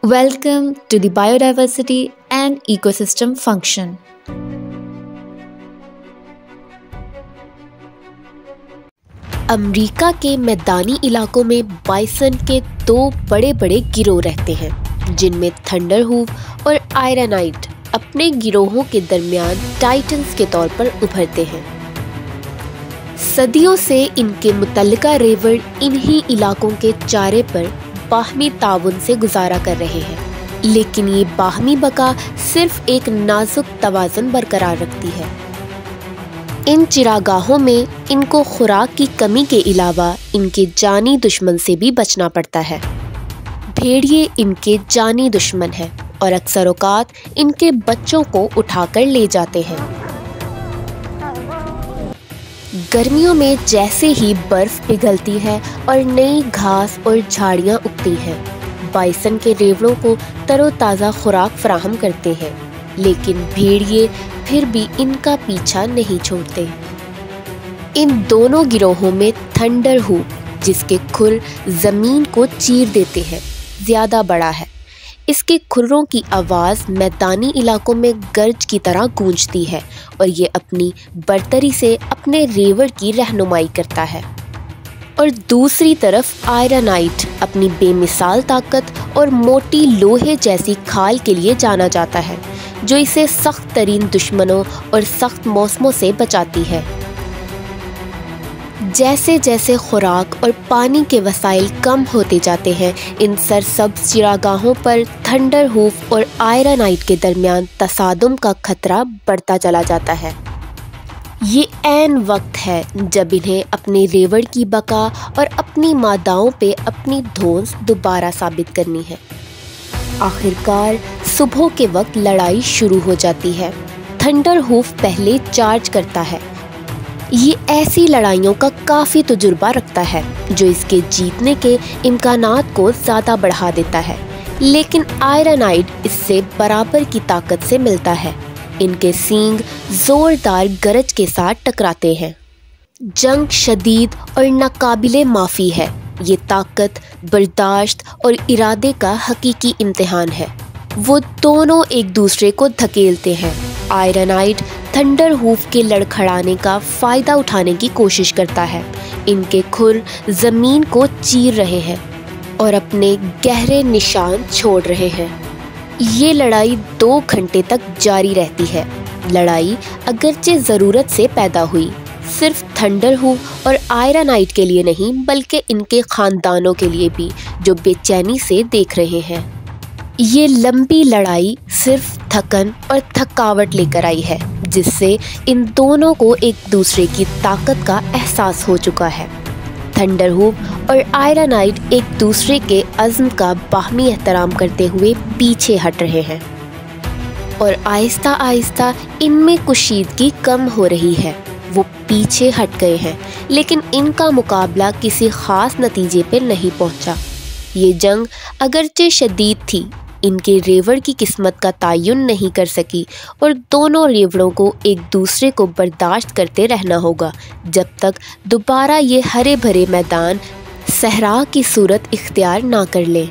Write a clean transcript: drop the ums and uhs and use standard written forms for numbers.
Welcome to the Biodiversity and Ecosystem Function. امریکہ کے میدانی علاقوں میں بائسن کے دو بڑے بڑے گروہ رہتے ہیں جن میں تھنڈر ہوف اور آئرنائٹ اپنے گروہوں کے درمیان ٹائٹنز کے طور پر ابھرتے ہیں۔ صدیوں سے ان کے متعلقہ ریوڑ انہی علاقوں کے چارے پر باہمی تعاون سے گزارا کر رہے ہیں، لیکن یہ باہمی بقا صرف ایک نازک توازن برقرار رکھتی ہے۔ ان چراگاہوں میں ان کو خوراک کی کمی کے علاوہ ان کے جانی دشمن سے بھی بچنا پڑتا ہے۔ بھیڑیے ان کے جانی دشمن ہیں اور اکثر اوقات ان کے بچوں کو اٹھا کر لے جاتے ہیں۔ گرمیوں میں جیسے ہی برف پگھلتی ہے اور نئی گھاس اور جھاڑیاں اگتی ہیں، بائسن کے ریوڑوں کو تر و تازہ خوراک فراہم کرتے ہیں، لیکن بھیڑیے پھر بھی ان کا پیچھا نہیں چھوڑتے۔ ان دونوں گروہوں میں تھنڈر ہوف، جس کے کھر زمین کو چیر دیتے ہیں، زیادہ بڑا ہے۔ اس کے کھروں کی آواز میدانی علاقوں میں گرج کی طرح گونجتی ہے اور یہ اپنی برتری سے اپنے ریوڑ کی رہنمائی کرتا ہے۔ اور دوسری طرف آئرنائٹ اپنی بے مثال طاقت اور موٹی لوہے جیسی کھال کے لیے جانا جاتا ہے، جو اسے سخت ترین دشمنوں اور سخت موسموں سے بچاتی ہے۔ جیسے جیسے خوراک اور پانی کے وسائل کم ہوتے جاتے ہیں، ان سرسبز چراگاہوں پر تھنڈر ہوف اور آئرنائٹ کے درمیان تصادم کا خطرہ بڑھتا چلا جاتا ہے۔ یہ عین وقت ہے جب انہیں اپنے ریوڑ کی بقا اور اپنی ماداؤں پہ اپنی دھونس دوبارہ ثابت کرنی ہے۔ آخرکار صبح کے وقت لڑائی شروع ہو جاتی ہے۔ تھنڈر ہوف پہلے چارج کرتا ہے۔ یہ ایسی لڑائیوں کا کافی تجربہ رکھتا ہے جو اس کے جیتنے کے امکانات کو زیادہ بڑھا دیتا ہے، لیکن آئرنائٹ اس سے برابر کی طاقت سے ملتا ہے۔ ان کے سینگ زوردار گرج کے ساتھ ٹکراتے ہیں۔ جنگ شدید اور ناقابل معافی ہے۔ یہ طاقت، برداشت اور ارادے کا حقیقی امتحان ہے۔ وہ دونوں ایک دوسرے کو دھکیلتے ہیں۔ آئرنائٹ تھنڈر ہوف کے لڑکھڑانے کا فائدہ اٹھانے کی کوشش کرتا ہے۔ ان کے کھر زمین کو چیر رہے ہیں اور اپنے گہرے نشان چھوڑ رہے ہیں۔ یہ لڑائی 2 گھنٹے تک جاری رہتی ہے۔ لڑائی اگرچہ ضرورت سے پیدا ہوئی، صرف تھنڈر ہوف اور آئرنائٹ کے لیے نہیں بلکہ ان کے خاندانوں کے لیے بھی، جو بے چینی سے دیکھ رہے ہیں۔ یہ لمبی لڑائی صرف تھکن اور تھکاوٹ لے کر آئی ہے، جس سے ان دونوں کو ایک دوسرے کی طاقت کا احساس ہو چکا ہے۔ تھنڈر ہوف اور آئرنائٹ ایک دوسرے کے عزم کا باہمی احترام کرتے ہوئے پیچھے ہٹ رہے ہیں، اور آہستہ آہستہ ان میں کشیدگی کم ہو رہی ہے۔ وہ پیچھے ہٹ گئے ہیں، لیکن ان کا مقابلہ کسی خاص نتیجے پہ نہیں پہنچا۔ یہ جنگ اگرچہ شدید تھی، ان کے ریوڑ کی قسمت کا تعین نہیں کر سکی، اور دونوں ریوڑوں کو ایک دوسرے کو برداشت کرتے رہنا ہوگا جب تک دوبارہ یہ ہرے بھرے میدان صحرا کی صورت اختیار نہ کر لے۔